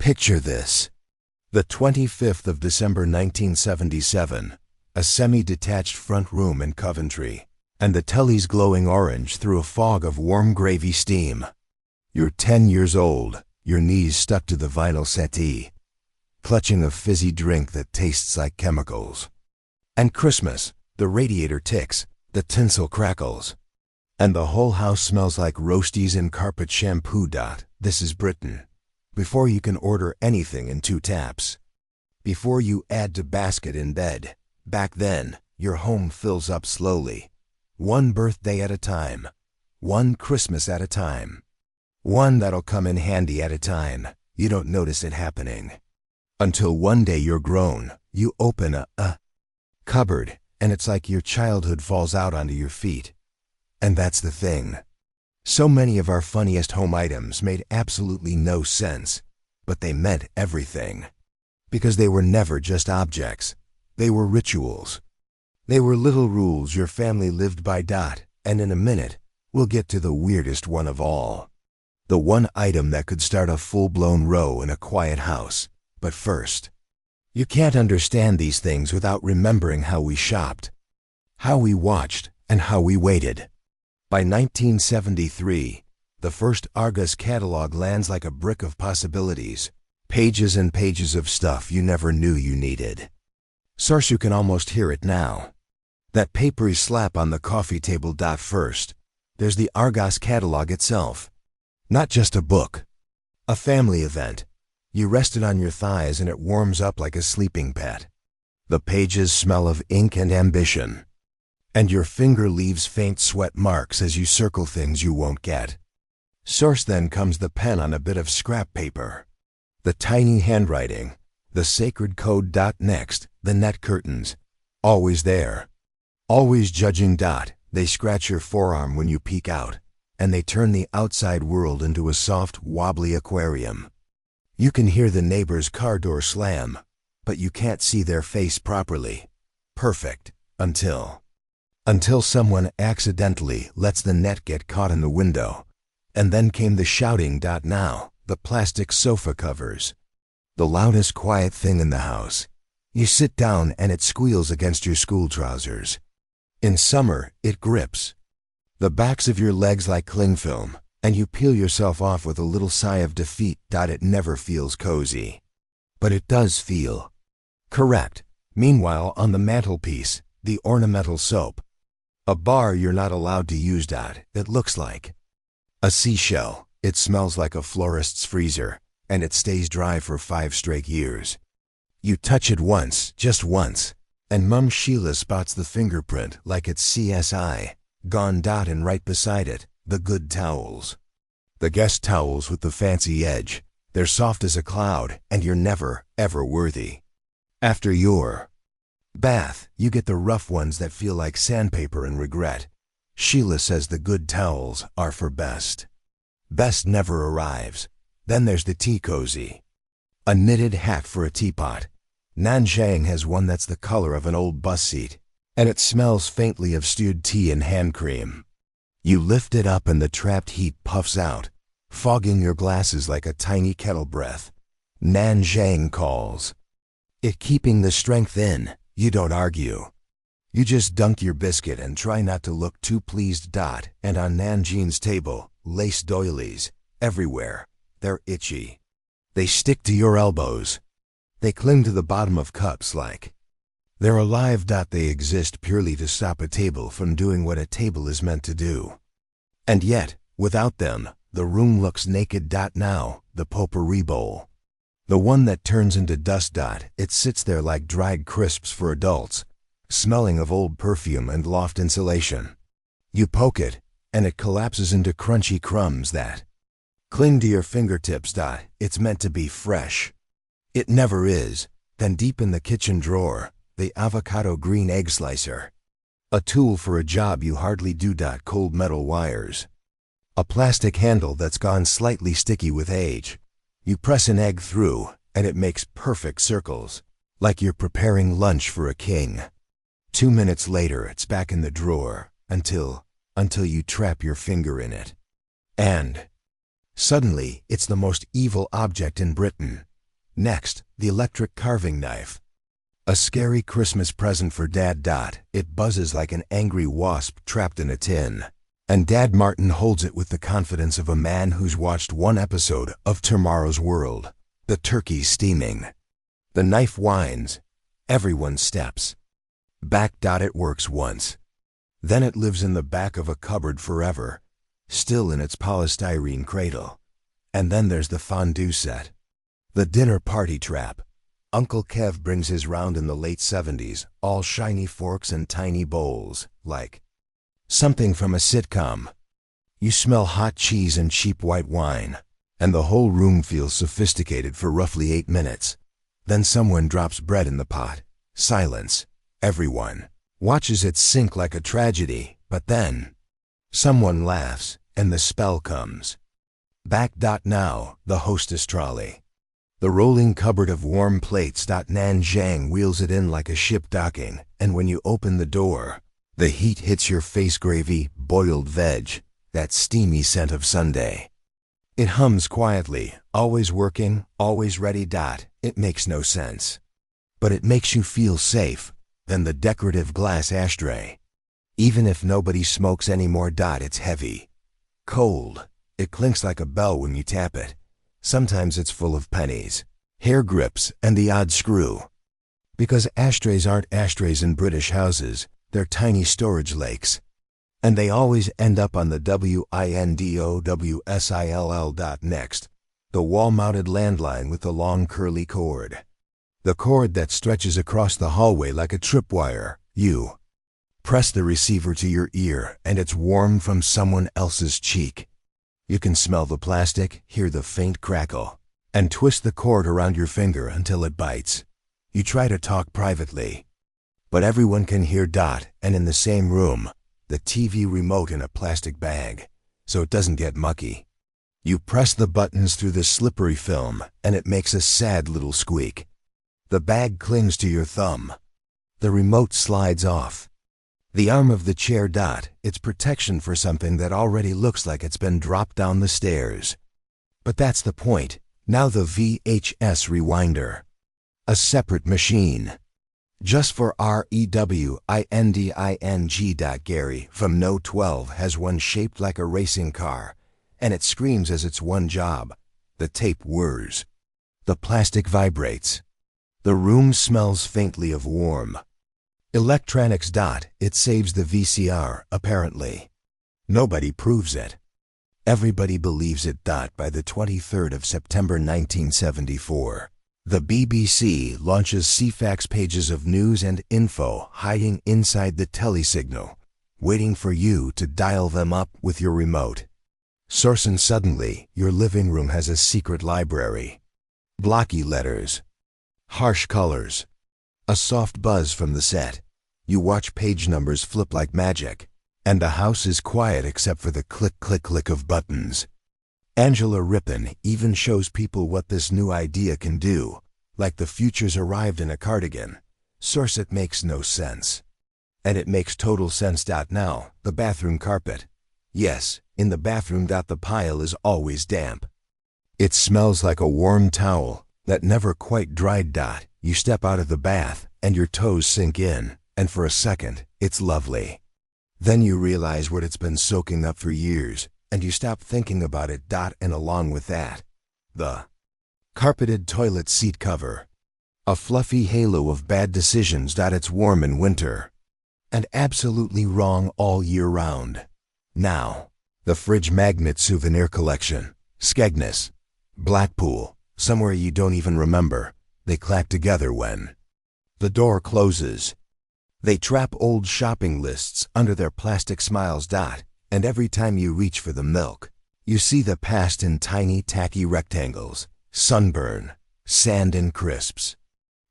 Picture this. The 25th of December 1977, a semi-detached front room in Coventry, and the telly's glowing orange through a fog of warm gravy steam. You're 10 years old, your knees stuck to the vinyl settee, clutching a fizzy drink that tastes like chemicals. And Christmas, the radiator ticks, the tinsel crackles, and the whole house smells like roasties and carpet shampoo. This is Britain. Before you can order anything in 2 taps. Before you add to basket in bed. Back then, your home fills up slowly. One birthday at a time. One Christmas at a time. One that'll come in handy at a time. You don't notice it happening. Until one day you're grown, you open a cupboard, and it's like your childhood falls out onto your feet. And that's the thing. So many of our funniest home items made absolutely no sense, but they meant everything. Because they were never just objects. They were rituals. They were little rules your family lived by. And in a minute, we'll get to the weirdest one of all. The one item that could start a full-blown row in a quiet house. But first, you can't understand these things without remembering how we shopped, how we watched, and how we waited. By 1973, the first Argos catalog lands like a brick of possibilities, pages and pages of stuff you never knew you needed. Source, you can almost hear it now. That papery slap on the coffee table. First, there's the Argos catalog itself. Not just a book. A family event. You rest it on your thighs and it warms up like a sleeping pet. The pages smell of ink and ambition. And your finger leaves faint sweat marks as you circle things you won't get. Source, then comes the pen on a bit of scrap paper. The tiny handwriting. The sacred code. Next, the net curtains. Always there. Always judging. They scratch your forearm when you peek out, and they turn the outside world into a soft, wobbly aquarium. You can hear the neighbor's car door slam, but you can't see their face properly. Perfect. Until someone accidentally lets the net get caught in the window. And then came the shouting. Now, the plastic sofa covers. The loudest quiet thing in the house. You sit down and it squeals against your school trousers. In summer, it grips the backs of your legs like cling film, and you peel yourself off with a little sigh of defeat. It never feels cozy. But it does feel correct. Meanwhile, on the mantelpiece, the ornamental soap. A bar you're not allowed to use. It looks like a seashell. It smells like a florist's freezer, and it stays dry for 5 straight years. You touch it once, just once, and Mum Sheila spots the fingerprint like it's CSI, gone. And right beside it, the good towels. The guest towels with the fancy edge. They're soft as a cloud, and you're never, ever worthy. After your bath, you get the rough ones that feel like sandpaper and regret. Sheila says the good towels are for best. Best never arrives. Then there's the tea cozy. A knitted hat for a teapot. Nanjing has one that's the color of an old bus seat, and it smells faintly of stewed tea and hand cream. You lift it up and the trapped heat puffs out, fogging your glasses like a tiny kettle breath. Nanjing calls. It keeping the strength in. You don't argue. You just dunk your biscuit and try not to look too pleased. And on Nanjing's table, lace doilies, everywhere. They're itchy. They stick to your elbows. They cling to the bottom of cups like they're alive. They exist purely to stop a table from doing what a table is meant to do. And yet, without them, the room looks naked. Now, the potpourri bowl. The one that turns into dust. It sits there like dried crisps for adults, smelling of old perfume and loft insulation. You poke it, and it collapses into crunchy crumbs that cling to your fingertips. It's meant to be fresh. It never is. Then deep in the kitchen drawer, the avocado green egg slicer. A tool for a job you hardly do. Cold metal wires. A plastic handle that's gone slightly sticky with age. You press an egg through, and it makes perfect circles, like you're preparing lunch for a king. 2 minutes later, it's back in the drawer, until you trap your finger in it. And suddenly, it's the most evil object in Britain. Next, the electric carving knife. A scary Christmas present for Dad. It buzzes like an angry wasp trapped in a tin. And Dad Martin holds it with the confidence of a man who's watched one episode of Tomorrow's World. The turkey's steaming. The knife whines. Everyone steps back. It works once. Then it lives in the back of a cupboard forever, still in its polystyrene cradle. And then there's the fondue set. The dinner party trap. Uncle Kev brings his round in the late 70s, all shiny forks and tiny bowls, like something from a sitcom. You smell hot cheese and cheap white wine, and the whole room feels sophisticated for roughly 8 minutes. Then someone drops bread in the pot. Silence. Everyone watches it sink like a tragedy, but then someone laughs, and the spell comes back. Now, the Hostess trolley. The rolling cupboard of warm plates. Nanjang wheels it in like a ship docking, and when you open the door, the heat hits your face. Gravy, boiled veg, that steamy scent of Sunday. It hums quietly, always working, always ready. It makes no sense. But it makes you feel safe. Then the decorative glass ashtray. Even if nobody smokes anymore. It's heavy. Cold. It clinks like a bell when you tap it. Sometimes it's full of pennies, hair grips, and the odd screw. Because ashtrays aren't ashtrays in British houses, they're tiny storage lakes. And they always end up on the WINDOWSILL. Next, the wall-mounted landline with the long curly cord. The cord that stretches across the hallway like a tripwire. You press the receiver to your ear, and it's warm from someone else's cheek. You can smell the plastic, hear the faint crackle, and twist the cord around your finger until it bites. You try to talk privately, but everyone can hear. And in the same room, the TV remote in a plastic bag, so it doesn't get mucky. You press the buttons through the slippery film, and it makes a sad little squeak. The bag clings to your thumb. The remote slides off. The arm of the chair. It's protection for something that already looks like it's been dropped down the stairs. But that's the point. Now the VHS rewinder. A separate machine. Just for REWINDING. Gary from No 12 has one shaped like a racing car, and it screams as its one job. The tape whirs. The plastic vibrates. The room smells faintly of warm electronics. It saves the VCR, apparently. Nobody proves it. Everybody believes it. By the 23rd of September 1974, the BBC launches CFAX pages of news and info hiding inside the telesignal, waiting for you to dial them up with your remote. Source: and suddenly, your living room has a secret library. Blocky letters. Harsh colors. A soft buzz from the set. You watch page numbers flip like magic, and the house is quiet except for the click, click, click of buttons. Angela Rippon even shows people what this new idea can do, like the future's arrived in a cardigan. Source: it makes no sense. And it makes total sense. Now, the bathroom carpet. Yes, in the bathroom. The pile is always damp. It smells like a warm towel that never quite dried. You step out of the bath, and your toes sink in, and for a second, it's lovely. Then you realize what it's been soaking up for years, and you stop thinking about it. And along with that, the carpeted toilet seat cover. A fluffy halo of bad decisions. It's warm in winter, and absolutely wrong all year round. Now, the fridge magnet souvenir collection. Skegness, Blackpool, somewhere you don't even remember. They clack together when the door closes. They trap old shopping lists under their plastic smiles. And every time you reach for the milk, you see the past in tiny, tacky rectangles. Sunburn, sand and crisps.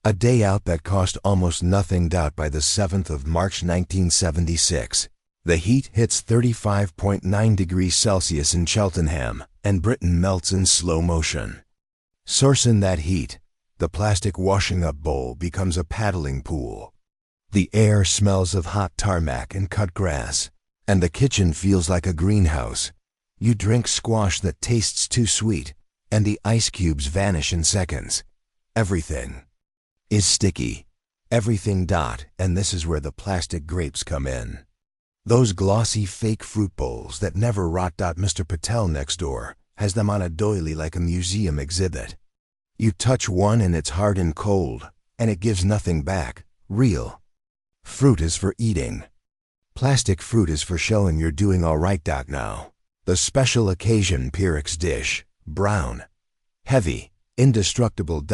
A day out that cost almost nothing. By the 7th of March 1976, the heat hits 35.9 degrees Celsius in Cheltenham, and Britain melts in slow motion. Source: in that heat, the plastic washing up bowl becomes a paddling pool. The air smells of hot tarmac and cut grass, and the kitchen feels like a greenhouse. You drink squash that tastes too sweet, and the ice cubes vanish in seconds. Everything is sticky. Everything dot, and this is where the plastic grapes come in. Those glossy fake fruit bowls that never rot. Mr. Patel next door has them on a doily like a museum exhibit. You touch one and it's hard and cold, and it gives nothing back. Real fruit is for eating. Plastic fruit is for showing you're doing all right. Now, the special occasion Pyrex dish, brown, heavy, indestructible.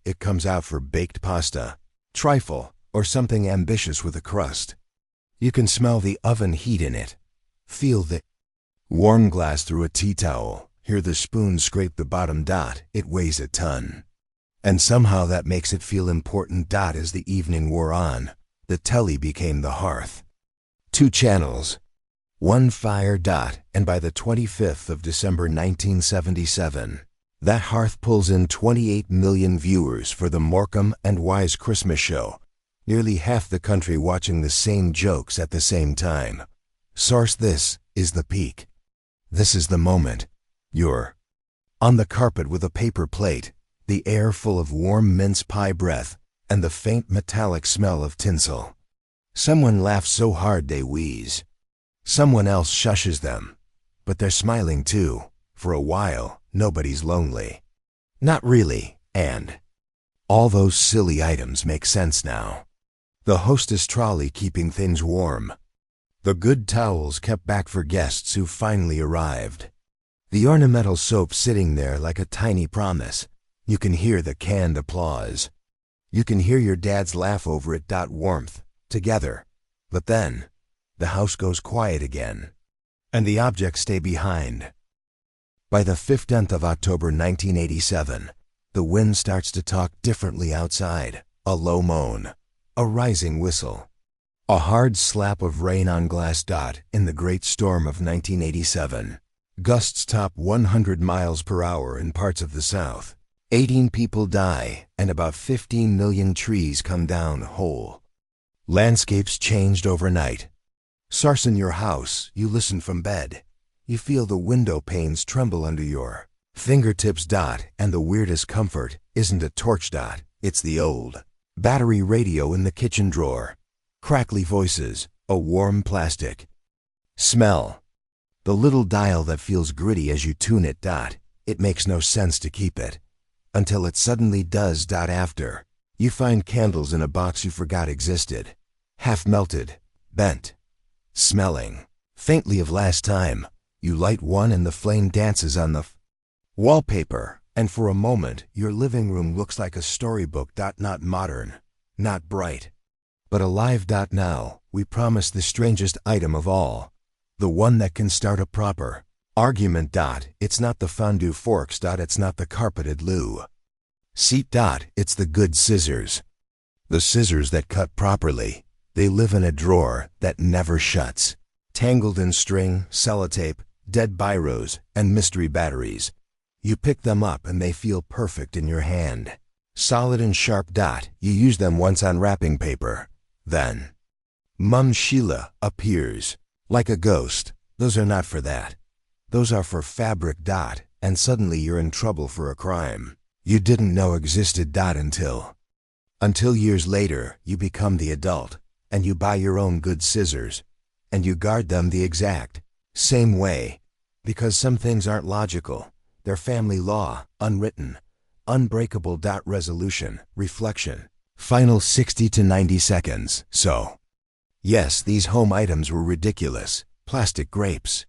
It comes out for baked pasta, trifle, or something ambitious with a crust. You can smell the oven heat in it, feel the warm glass through a tea towel, hear the spoon scrape the bottom. It weighs a ton. And somehow that makes it feel important. As the evening wore on, the telly became the hearth. 2 channels, 1 fire. And by the 25th of December 1977, that hearth pulls in 28 million viewers for the Morecambe and Wise Christmas show. Nearly half the country watching the same jokes at the same time. Source: this is the peak. This is the moment. You're on the carpet with a paper plate, the air full of warm mince pie breath, and the faint metallic smell of tinsel. Someone laughs so hard they wheeze. Someone else shushes them. But they're smiling too. For a while, nobody's lonely. Not really, and all those silly items make sense now. The Hostess trolley keeping things warm. The good towels kept back for guests who finally arrived. The ornamental soap sitting there like a tiny promise. You can hear the canned applause. You can hear your dad's laugh over it. Warmth, together. But then, the house goes quiet again. And the objects stay behind. By the 15th of October 1987, the wind starts to talk differently outside. A low moan. A rising whistle. A hard slap of rain on glass. In the great storm of 1987, gusts top 100 miles per hour in parts of the South. 18 people die, and about 15 million trees come down whole. Landscapes changed overnight. Source: in your house, you listen from bed. You feel the window panes tremble under your fingertips. And the weirdest comfort isn't a torch. It's the old battery radio in the kitchen drawer. Crackly voices, a warm plastic smell. The little dial that feels gritty as you tune it. It makes no sense to keep it. Until it suddenly does. After, you find candles in a box you forgot existed. Half melted, bent, smelling faintly of last time. You light one and the flame dances on the wallpaper. And for a moment, your living room looks like a storybook. Not modern, not bright, but alive. Now, we promise the strangest item of all. The one that can start a proper argument. It's not the fondue forks. It's not the carpeted loo seat. It's the good scissors. The scissors that cut properly. They live in a drawer that never shuts. Tangled in string, sellotape, dead biros, and mystery batteries. You pick them up and they feel perfect in your hand. Solid and sharp. You use them once on wrapping paper. Then, Mum Sheila appears. Like a ghost. Those are not for that. Those are for fabric. And suddenly you're in trouble for a crime you didn't know existed. Until years later, you become the adult, and you buy your own good scissors. And you guard them the exact same way. Because some things aren't logical. They're family law, unwritten, unbreakable. Resolution, reflection, final 60 to 90 seconds. So, yes, these home items were ridiculous. Plastic grapes,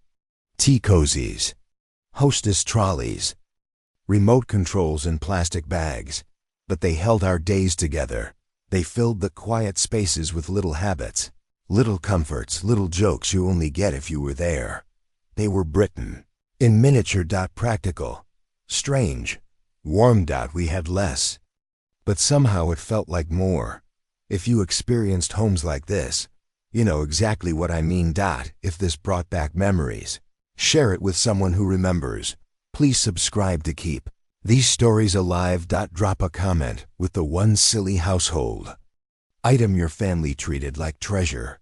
tea cozies, Hostess trolleys, remote controls in plastic bags. But they held our days together. They filled the quiet spaces with little habits, little comforts, little jokes you only get if you were there. They were Britain. In miniature. Practical, strange, warm. We had less. But somehow it felt like more. If you experienced homes like this, you know exactly what I mean. If this brought back memories, share it with someone who remembers. Please subscribe to keep these stories alive. Drop a comment with the one silly household item your family treated like treasure.